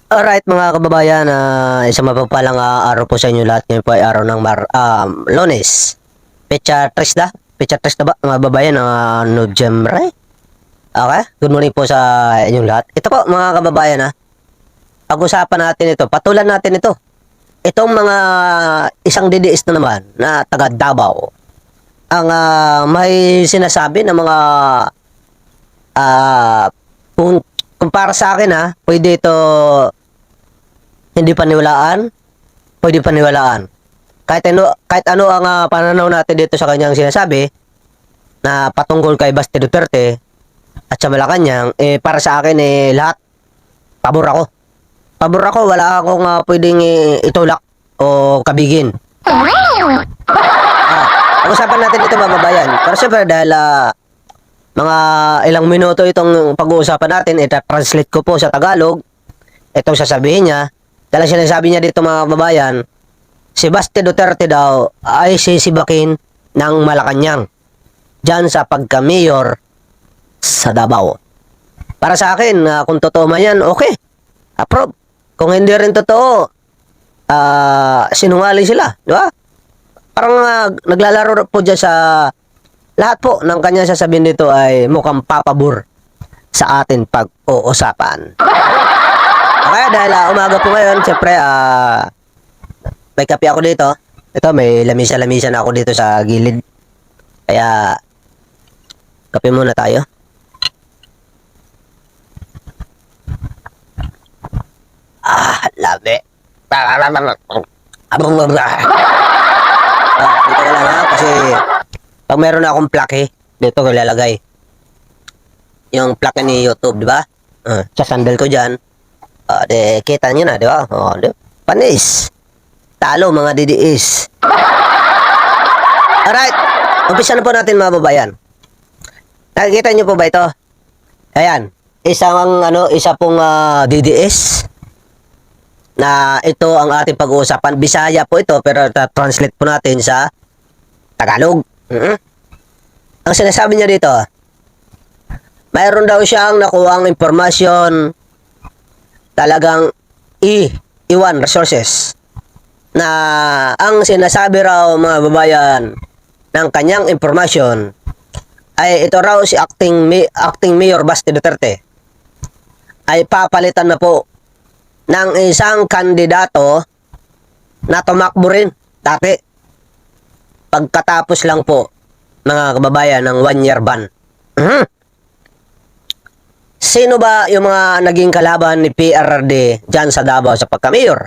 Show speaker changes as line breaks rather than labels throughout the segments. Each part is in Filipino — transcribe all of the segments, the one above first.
Alright mga kababayan, isang mapagpalang araw po sa inyo lahat. Ngayon po ay araw ng Lunes. Pecha 3 na ba mga kababayan, Nobyembre? Okay, good morning po sa inyong lahat. Ito po mga kababayan, pag-usapan natin ito, patulan natin ito. Itong mga isang DDS na naman na taga Davao, ang may sinasabi ng mga ah, kung para sa akin pwede ito hindi paniwalaan, pwede paniwalaan. Kahit ano ang pananaw natin dito sa kanyang sinasabi na patungkol kay Basti Duterte at sa Malacanang, para sa akin lahat pabor ako. Pabor ako, wala akong pwedeng itulak o kabigin. Pag-usapan natin ito mga babayan. Pero siyempre dahil mga ilang minuto itong pag-uusapan natin, ita-translate ko po sa Tagalog itong sasabihin niya. Dahil sinasabi niya dito mga babayan, si Basti Duterte daw ay sisibakin ng Malacanang dyan sa pagka-mayor sa Davao. Para sa akin, kung totoo man yan, okay. Approve. Kung hindi rin totoo, sinungaling sila. Di ba? Parang naglalaro po dyan sa lahat po ng kanya sasabihin dito ay mukhang papabor sa atin pag-uusapan. Okay, dahil umaga po ngayon, siyempre, may kape ako dito. Ito, may lamisa-lamisa na ako dito sa gilid. Kaya, kape muna tayo. Labi. Dito ko lang kasi pag meron na akong plaque, dito ko ilalagay. Yung plaque ni YouTube, di ba? Sa sandal ko dyan. Kita nyo na, di ba? Panis. Talo, mga DDS. Alright. Umpisa na po natin mga babayan. Nakikita nyo po ba ito? Ayan. Isa pong DDS na ito ang ating pag-uusapan. Bisaya po ito, pero translate po natin sa Tagalog. Ang sinasabi niya dito, mayroon daw siyang nakuhang impormasyon talagang iwan resources na ang sinasabi raw mga babayan ng kanyang impormasyon ay ito raw si acting Mayor Basti Duterte ay papalitan na po ng isang kandidato na tumakbo rin dati pagkatapos lang po mga kababayan ng 1-year ban. Sino ba yung mga naging kalaban ni PRD dyan sa Davao sa pagka-mayor?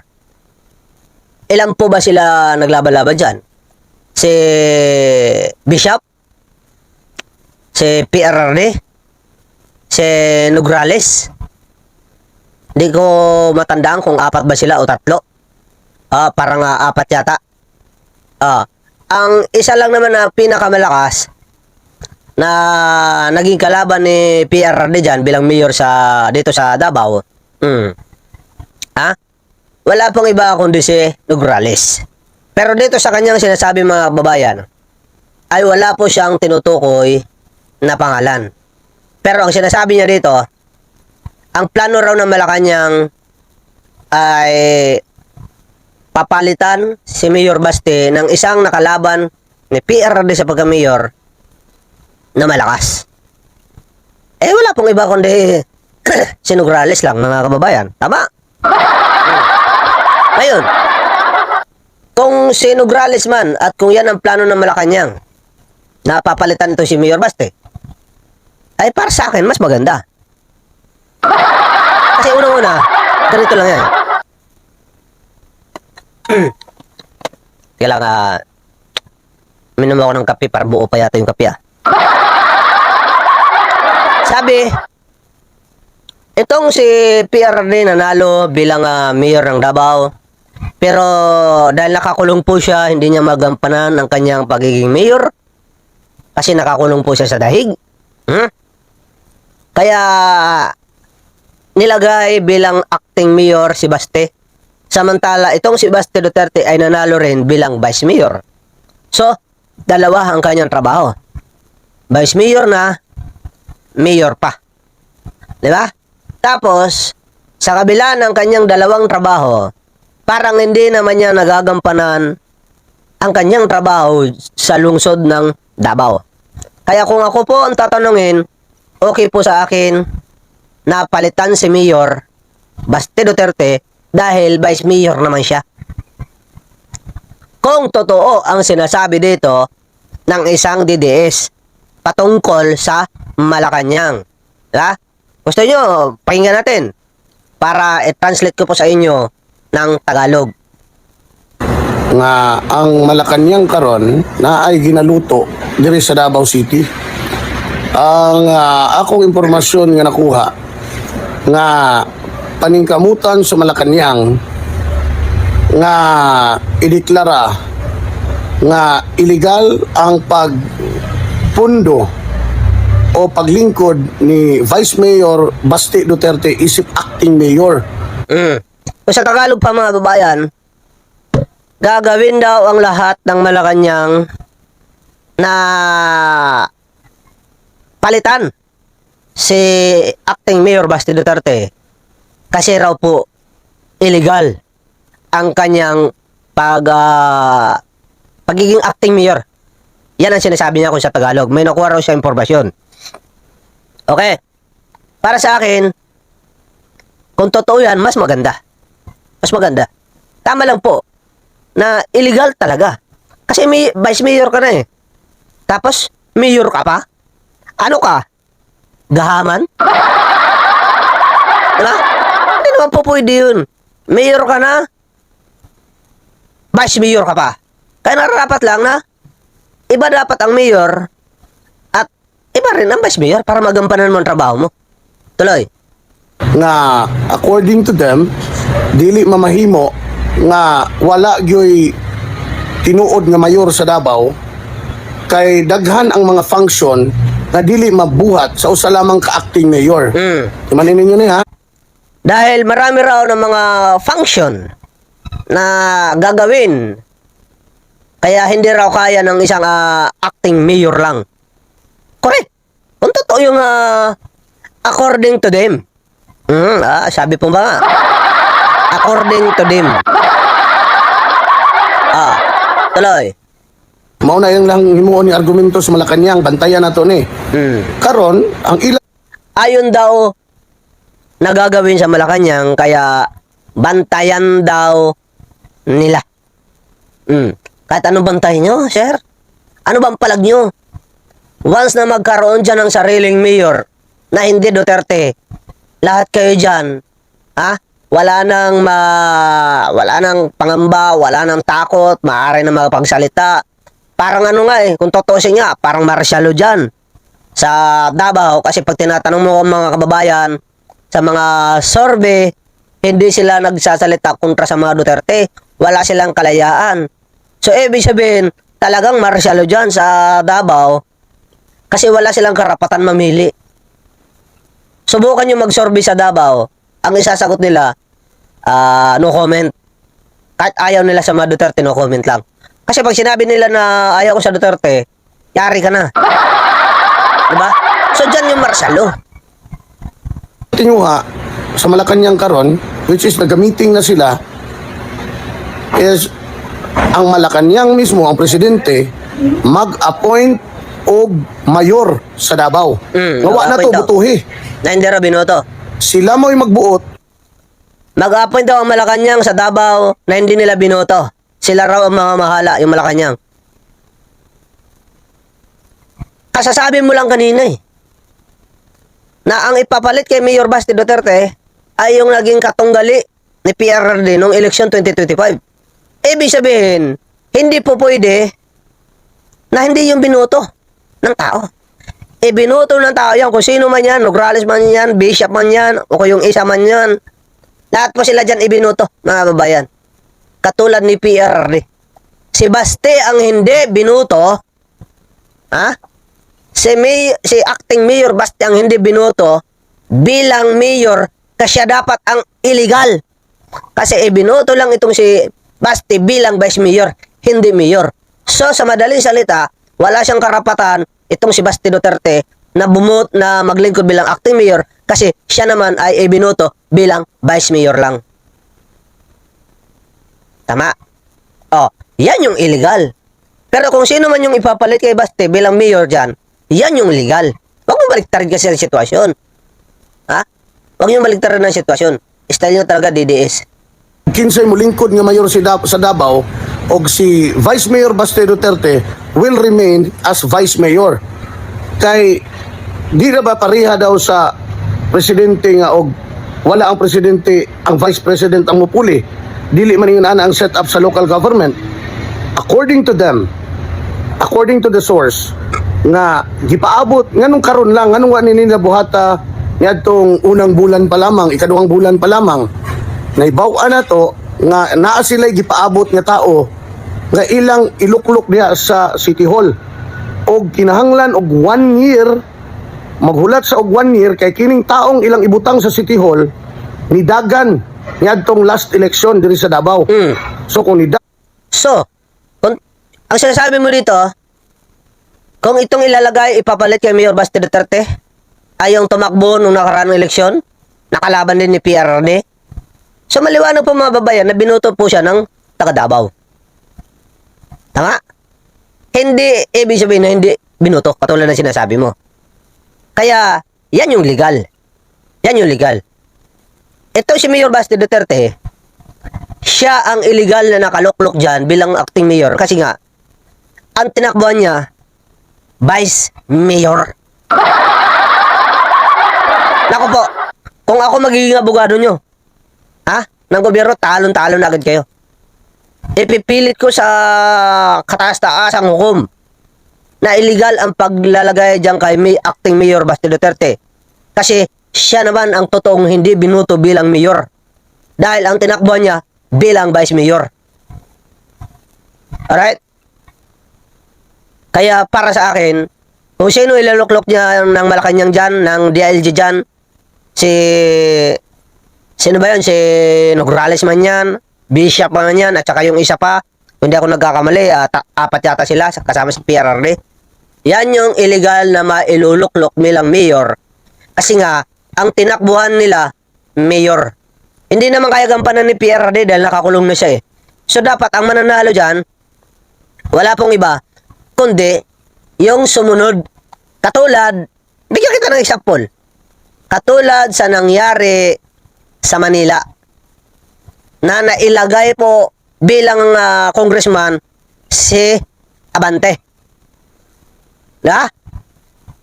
Ilan po ba sila naglaban-laban dyan? Si Bishop? Si PRD? Si Nograles? Hindi ko matandaan kung 4 ba sila o 3. Parang 4 yata. Ang isa lang naman na pinakamalakas na naging kalaban ni PRD dyan bilang mayor dito sa Davao. Wala pong iba kundi si Nograles. Pero dito sa kanyang sinasabi mga babayan, ay wala po siyang tinutukoy na pangalan. Pero ang sinasabi niya dito, ang plano raw ng Malacanang ay papalitan si Mayor Basti ng isang nakalaban ni PRD sa pagka-mayor na malakas. Wala pong iba kundi si Nograles lang mga kababayan. Tama? Ngayon, kung si Nograles man at kung yan ang plano ng Malacanang na papalitan ito si Mayor Basti, ay para sa akin mas maganda. Kasi unang-una, ganito lang yan. Kaya lang, minom ako ng kape para buo pa yata yung kape. Sabi, itong si PRD nanalo bilang mayor ng Davao. Pero dahil nakakulong po siya, hindi niya magampanan ang kanyang pagiging mayor. Kasi nakakulong po siya sa dahig. Kaya nilagay bilang acting mayor si Basti. Samantala, itong si Basti Duterte ay nanalo rin bilang vice mayor. So, dalawa ang kanyang trabaho. Vice mayor na, mayor pa. Diba? Tapos, sa kabila ng kanyang dalawang trabaho, parang hindi naman niya nagagampanan ang kanyang trabaho sa lungsod ng Davao. Kaya kung ako po ang tatanungin, okay po sa akin na palitan si Mayor Basti Duterte dahil Vice Mayor naman siya. Kung totoo ang sinasabi dito ng isang DDS patungkol sa Malacanang. Diba? Gusto nyo, pakinggan natin para i-translate ko po sa inyo ng Tagalog.
Nga ang Malacanang karon na ay ginaluto diri sa Davao City. Ang akong impormasyon nga nakuha nga paningkamutan sa Malacanang nga ideklara nga illegal ang pagpundo o paglingkod ni Vice Mayor Basti Duterte isip acting mayor.
Kung sa Tagalog pa mga babayan, gagawin daw ang lahat ng Malacanang na palitan si acting Mayor Basti Duterte kasi raw po illegal ang kanyang pagiging acting mayor. Yan ang sinasabi niya kung sa Tagalog. May nakuha raw siya impormasyon. Okay. Para sa akin, kung totoo yan, mas maganda. Mas maganda. Tama lang po na illegal talaga. Kasi may vice mayor ka na eh. Tapos, mayor ka pa? Ano ka? Gahaman? Diba? Hindi naman po pwede yun. Mayor ka na, vice mayor ka pa. Kaya nararapat lang na iba dapat ang mayor at iba rin ang vice mayor para magampanan mo ang trabaho mo. Tuloy.
Nga according to them dili mamahimo nga wala gyoy tinuod nga mayor sa Davao kay daghan ang mga function nga dili mabuhat sa usa lamang ka acting mayor. Imanin ninyo ni ha.
Dahil marami raw ng mga function na gagawin kaya hindi raw kaya ng isang acting mayor lang. Correct. Kung totoo yung according to them. Sabi po ba nga? According to them. Tuloy.
Mao na yung lang himuon ni argumento sa Malacanang, bantayan nato ni. Karon ang ilang
Ayon daw na gagawin sa Malacanang kaya bantayan daw nila. Kahit anong bantay nyo, sir? Ano bang palag nyo? Once na magkaroon dyan ng sariling mayor na hindi Duterte, lahat kayo dyan, wala nang pangamba, wala nang takot, maaari na magpagsalita. Parang ano nga kung totosin nga, parang marsyalo dyan sa Davao kasi pag tinatanong mo mga kababayan sa mga survey, hindi sila nagsasalita kontra sa mga Duterte. Wala silang kalayaan. So, ibig sabihin, talagang marsyalo dyan sa Davao kasi wala silang karapatan mamili. Subukan nyo mag-survey sa Davao. Ang isasagot nila, no comment. Kahit ayaw nila sa mga Duterte, no comment lang. Kasi pag sinabi nila na ayaw ko sa Duterte, yari ka na. Diba? So, dyan yung marsyalo.
tinuha sa Malacanang karon, which is nag-meeting na sila, is ang Malacanang mismo, ang presidente, mag-appoint og mayor sa Davao. Ngawa na to, butuhi.
Na hindi ra binoto.
Sila mo'y magbuot.
Mag-appoint daw ang Malacanang sa Davao na hindi nila binoto. Sila raw ang mga mahala, yung Malacanang. Kasasabi mo lang kanina na ang ipapalit kay Mayor Basti Duterte ay yung naging katunggali ni PRRD noong eleksyon 2025. Ibig sabihin, hindi po pwede na hindi yung binoto ng tao. Binoto ng tao yan, kung sino man yan, Nograles man yan, Bishop man yan, o kung yung isa man yan. Lahat po sila dyan ibinoto, mga babayan. Katulad ni PRRD. Si Basti ang hindi binoto, si acting mayor Basti ang hindi binoto bilang mayor kasi dapat ang illegal. Kasi ibinoto lang itong si Basti bilang vice mayor, hindi mayor. So sa madaling salita, wala siyang karapatan itong si Basti Duterte na bumot na maglingkod bilang acting mayor kasi siya naman ay ibinoto bilang vice mayor lang. Tama? Oh, yan yung illegal. Pero kung sino man yung ipapalit kay Baste bilang mayor dyan, yan yung legal. Huwag mo baliktarin kasi ang sitwasyon. Ha? Huwag yung baliktarin ang sitwasyon. Style nyo talaga DDS.
Kinsay mo lingkod nga mayor sa Davao o si Vice Mayor Baste Duterte will remain as Vice Mayor. Kay di na ba pareha daw sa presidente nga og wala ang presidente, ang vice president ang mupuli, dili man ana ang setup sa local government. According to them, according to the source, nga gipaabot nganong karon lang, nganong wa nila buhata niadtong unang bulan pa lamang, ikaduhang bulan pa lamang, naibaw-an na to nga naa sila gipaabot nga tao nga ilang iluklok niya sa City Hall og kinahanglan og 1 year, maghulat sa og 1 year kay kining taong ilang ibutang sa City Hall ni dagan niadtong last election diri sa Davao. So kung
So, kung, ang sinasabi mo dito, kung itong ilalagay, ipapalit kay Mayor Baste Duterte, ay yung tumakbo nung nakaraang eleksyon, nakalaban din ni PRRD. So, maliwanag po mga babayan na binuto po siya ng taga Davao. Tama? Hindi, ibig sabihin na hindi binuto, katulad ng sinasabi mo. Kaya, yan yung legal. Yan yung legal. Ito si Mayor Baste Duterte, siya ang illegal na nakaluklok dyan bilang acting mayor. Kasi nga, ang tinakbuhan niya, vice mayor. Naku po, kung ako magiging abogado nyo, ha, ng gobyerno, talon-talon na agad kayo. Ipipilit ko sa kataas-taas ang hukom na illegal ang paglalagay dyan kay acting mayor Baste Duterte. Kasi siya naman ang totoong hindi binuto bilang mayor. Dahil ang tinakbuhan niya bilang vice mayor. Alright? Kaya para sa akin, kung sino ilaluklok niya ng Malacanang dyan, ng DILG dyan, sino ba yun? Si Nograles man yan, Bishop man yan, at saka yung isa pa, kung hindi ako nagkakamali, apat yata sila, kasama sa PRRD. Yan yung illegal na mailuluklok bilang mayor. Kasi nga, ang tinakbuhan nila, mayor. Hindi naman kaya gampanan ni PRRD dahil nakakulong na siya eh. So dapat ang mananalo dyan, wala pong iba, kundi yung sumunod. Katulad, bigyan kita ng example. Katulad sa nangyari sa Manila, na nailagay po bilang congressman si Abante. Diba?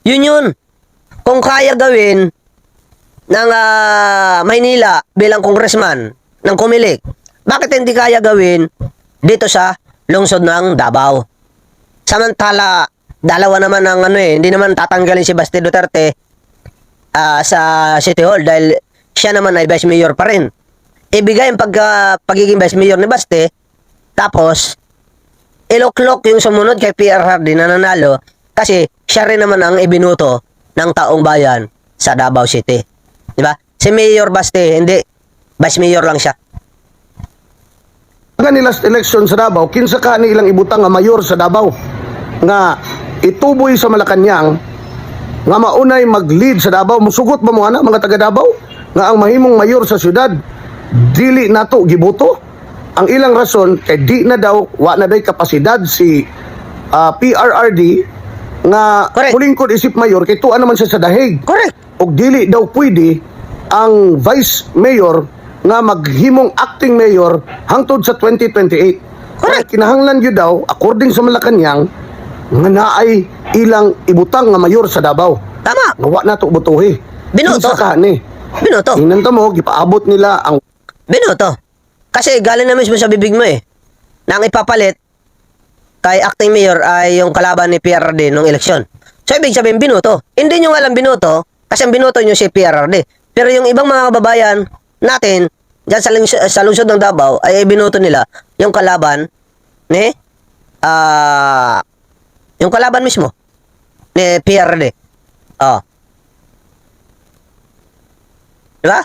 Yun. Kung kaya gawin ng Maynila bilang congressman ng Comelec, bakit hindi kaya gawin dito sa lungsod ng Davao? Samantala, dalawa naman ang hindi naman tatanggalin si Baste Duterte sa City Hall dahil siya naman ay vice mayor pa rin. Ibigay ang pagiging vice mayor ni Baste, tapos iloklok yung sumunod kay PRRD na nanalo kasi siya rin naman ang ibinuto ng taong bayan sa Davao City. Diba? Si Mayor Baste, hindi. Vice mayor lang siya.
nga ni last election sa Davao, kinsa ka ni ilang ibutang nga mayor sa Davao nga ituboy sa Malacanang nga maunay mag-lead sa Davao. Musugot ba mo ana mga taga Davao nga ang mahimong mayor sa syudad dili nato giboto? Ang ilang rason kay di na daw wa na day kapasidad si PRRD nga
Correct.
mulingkod isip mayor kay tuwa naman siya sa dahig.
Correct.
Og dili daw pwede ang vice mayor nga maghimong acting mayor hangtod sa 2028. Kaya kinahanglan gyud daw according sa Malacanang nga naay ilang ibutang nga mayor sa Davao.
Tama.
Nga wa nato botohi.
Binoto.
Kinsa ka ni?
Binoto.
Hinanta mo gipaabot nila ang
Binoto. Kasi galing na mismo sa bibig mo eh. Na ang ipapalit kay acting mayor ay yung kalaban ni PRRD nung eleksyon. So ibig sabihin binoto. Hindi nyo alam binoto kasi ang binoto nyo si PRRD. Pero yung ibang mga kababayan natin dyan sa lungsod ng Davao ay binoto nila yung kalaban ni yung kalaban mismo ni PRRD. Oh. Diba?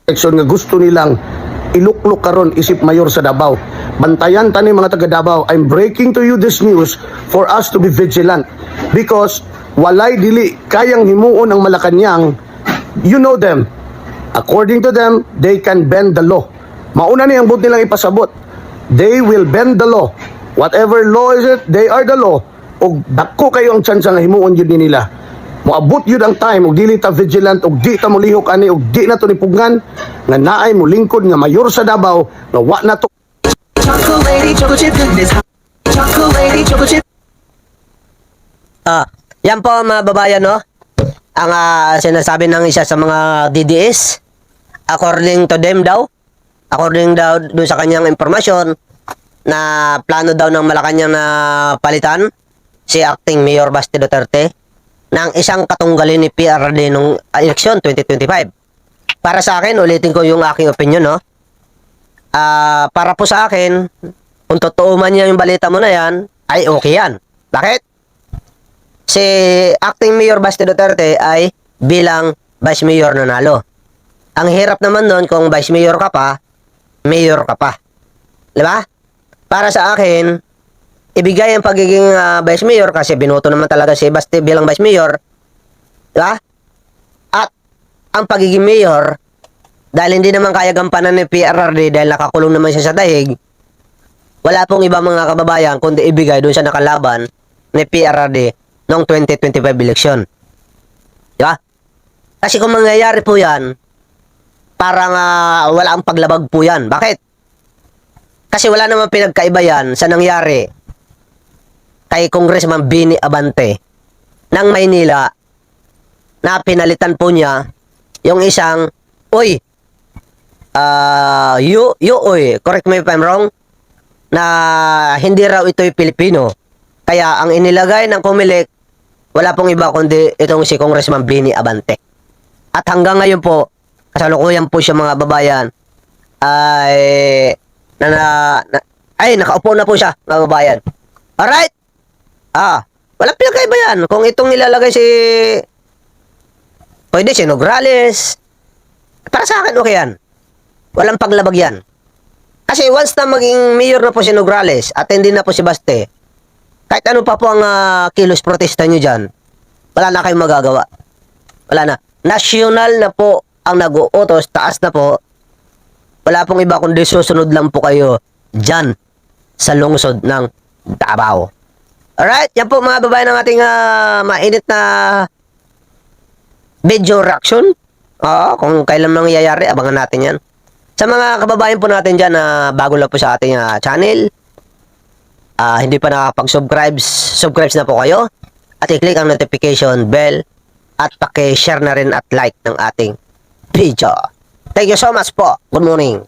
eleksyon nga gusto nilang iluklok karon isip mayor sa Davao. Bantayan tani mga taga Davao. I'm breaking to you this news for us to be vigilant because walay dili kayang himuon ang Malacanang, you know them. According to them, they can bend the law. Mauna ni ang but nilang ipasabot. They will bend the law. Whatever law is it, they are the law. Og dako kayo ang chance nga himuon yun ni nila. Moabot yun ang time, og dili ta vigilant, og di ta mulihok ani, og di na to nipugngan, nga naay mo lingkod nga mayor sa Davao, nga wa na to.
Chocolate lady, chocolate chip goodness. Chocolate lady, chocolate chip.
Yan po mga babayan, no? Ang sinasabi ng isa sa mga DDS, according to them daw, according daw doon sa kanyang impormasyon, na plano daw ng Malacanang na palitan si acting Mayor Basti Duterte ng isang katunggalin ni PRD nung eleksyon 2025. Para sa akin, ulitin ko yung aking opinion, no? Para po sa akin, kung totoo man yan yung balita mo na yan, ay okay yan. Bakit? Si acting Mayor Basti Duterte ay bilang Vice Mayor nanalo. Ang hirap naman nun kung Vice Mayor ka pa, Mayor ka pa. Diba? Para sa akin, ibigay ang pagiging Vice Mayor kasi binoto naman talaga si Basti bilang Vice Mayor. Diba? At ang pagiging Mayor, dahil hindi naman kaya gampanan ni PRRD dahil nakakulong naman siya sa dahig, wala pong iba mga kababayan kundi ibigay doon sa nakalaban ni PRRD noong 2025 election. Diba? Kasi kung mangyayari po yan, parang wala ang paglabag po yan. Bakit? Kasi wala naman pinagkaiba yan sa nangyari kay Congressman Bini Abante ng Maynila na pinalitan po niya yung isang, correct me if I'm wrong, na hindi raw ito'y Pilipino. Kaya ang inilagay ng Comelec, wala pong iba kundi itong si Congressman Bini Abante. At hanggang ngayon po, kasalukuyan po siya mga babayan, ay nakaupo na po siya mga babayan. Alright? Walang pinagkaiba yan. Kung itong nilalagay pwede si Nograles, para sa akin okay yan. Walang paglabag yan. Kasi once na maging mayor na po si Nograles at hindi na po si Baste, kahit ano pa po ang kilos protesta nyo dyan, wala na kayong magagawa. Wala na. National na po ang nag-uutos, taas na po. Wala pong iba kundi susunod lang po kayo dyan sa lungsod ng Davao. Alright, yan po mga babae ng ating mainit na video reaction. Kung kailan mangyayari, abangan natin yan. Sa mga kababayan po natin dyan na bago lang po sa ating channel, hindi pa nakapag-subscribe, subscribe na po kayo. At i-click ang notification bell at paki-share na rin at like ng ating video. Thank you so much po. Good morning.